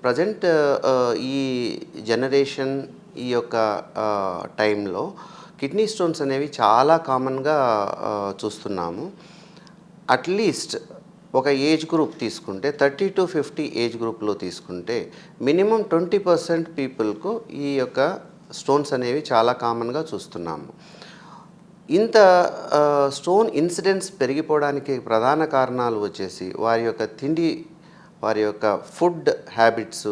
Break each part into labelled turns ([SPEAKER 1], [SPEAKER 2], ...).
[SPEAKER 1] Present ఈ generation ఈ యొక్క టైంలో కిడ్నీ స్టోన్స్ అనేవి చాలా కామన్‌గా చూస్తున్నాము. అట్‌లీస్ట్ ఒక ఏజ్ గ్రూప్ తీసుకుంటే 30-50 ఏజ్ గ్రూప్‌లో తీసుకుంటే మినిమమ్ 20% పీపుల్‌కు ఈ యొక్క స్టోన్స్ అనేవి చాలా కామన్‌గా చూస్తున్నాము. ఇంత స్టోన్ ఇన్సిడెన్స్ పెరిగిపోవడానికి ప్రధాన కారణాలు వచ్చేసి వారి యొక్క తిండి, వారి యొక్క food habits,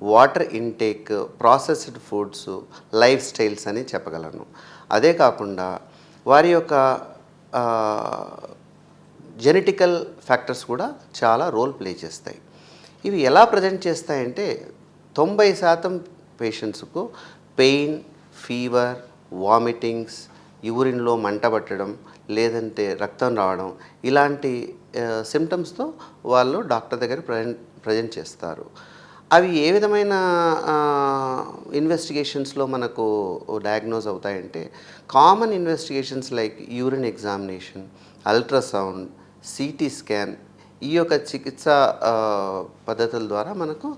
[SPEAKER 1] water intake, processed foods, life styles అని చెప్పగలను. అదే కాకుండా వారి యొక్క జెనెటికల్ ఫ్యాక్టర్స్ కూడా చాలా రోల్ ప్లే చేస్తాయి. ఇవి ఎలా ప్రజెంట్ చేస్తాయంటే 90% పేషెంట్స్కు పెయిన్, ఫీవర్, వామిటింగ్స్, యూరిన్‌లో మంట పట్టడం, లేదంటే రక్తం రావడం ఇలాంటి సిమ్టమ్స్‌తో వాళ్ళు డాక్టర్ దగ్గర ప్రజెంట్ చేస్తారు. అవి ఏ విధమైన ఇన్వెస్టిగేషన్స్‌లో మనకు డయాగ్నోజ్ అవుతాయంటే common investigations like urine examination, ultrasound, CT scan ఈ యొక్క చికిత్సా పద్ధతుల ద్వారా మనకు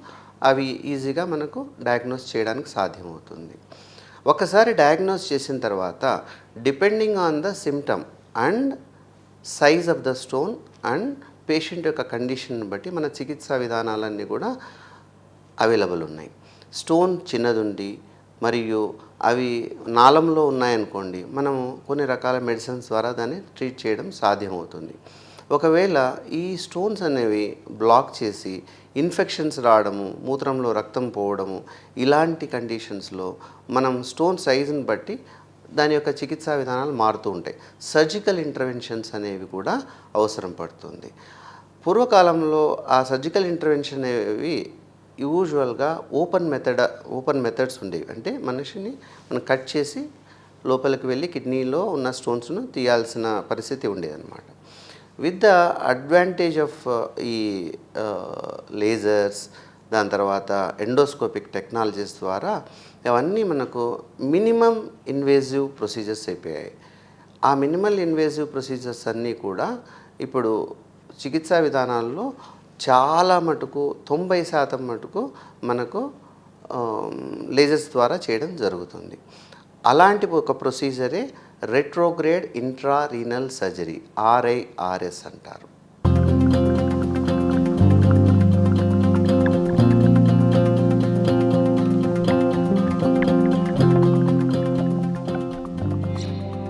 [SPEAKER 1] అవి ఈజీగా మనకు డయాగ్నోస్ చేయడానికి సాధ్యమవుతుంది. ఒకసారి డయాగ్నోస్ చేసిన తర్వాత depending on the symptom and size of the stone and patient యొక్క కండిషన్ని బట్టి మన చికిత్సా విధానాలన్నీ కూడా అవైలబుల్ ఉన్నాయి. స్టోన్ చిన్నదుండి మరియు అవి నాళంలో ఉన్నాయనుకోండి, మనము కొన్ని రకాల మెడిసిన్స్ ద్వారా దాన్ని ట్రీట్ చేయడం సాధ్యమవుతుంది. ఒకవేళ ఈ స్టోన్స్ అనేవి బ్లాక్ చేసి ఇన్ఫెక్షన్స్ రావడము, మూత్రంలో రక్తం పోవడము ఇలాంటి కండిషన్స్లో మనం స్టోన్ సైజుని బట్టి దాని యొక్క చికిత్సా విధానాలు మారుతూ ఉంటాయి. సర్జికల్ ఇంటర్వెన్షన్స్ అనేవి కూడా అవసరం పడుతుంది. పూర్వకాలంలో ఆ సర్జికల్ ఇంటర్వెన్షన్ అనేవి యూజువల్గా ఓపెన్ మెథడ్స్ ఉండేవి. అంటే మనిషిని మనం కట్ చేసి లోపలికి వెళ్ళి కిడ్నీలో ఉన్న స్టోన్స్ను తీయాల్సిన పరిస్థితి ఉండేదన్నమాట. విత్ ద అడ్వాంటేజ్ ఆఫ్ ఈ లేజర్స్, దాని తర్వాత ఎండోస్కోపిక్ టెక్నాలజీస్ ద్వారా అవన్నీ మనకు మినిమమ్ ఇన్వేజివ్ ప్రొసీజర్స్ అయిపోయాయి. ఆ మినిమల్ ఇన్వేజివ్ ప్రొసీజర్స్ అన్నీ కూడా ఇప్పుడు చికిత్సా విధానాల్లో చాలా మటుకు 90% మటుకు మనకు లేజర్స్ ద్వారా చేయడం జరుగుతుంది. అలాంటి ఒక ప్రొసీజరే రెట్రోగ్రేడ్ ఇంట్రారీనల్ సర్జరీ, RIRS అంటారు.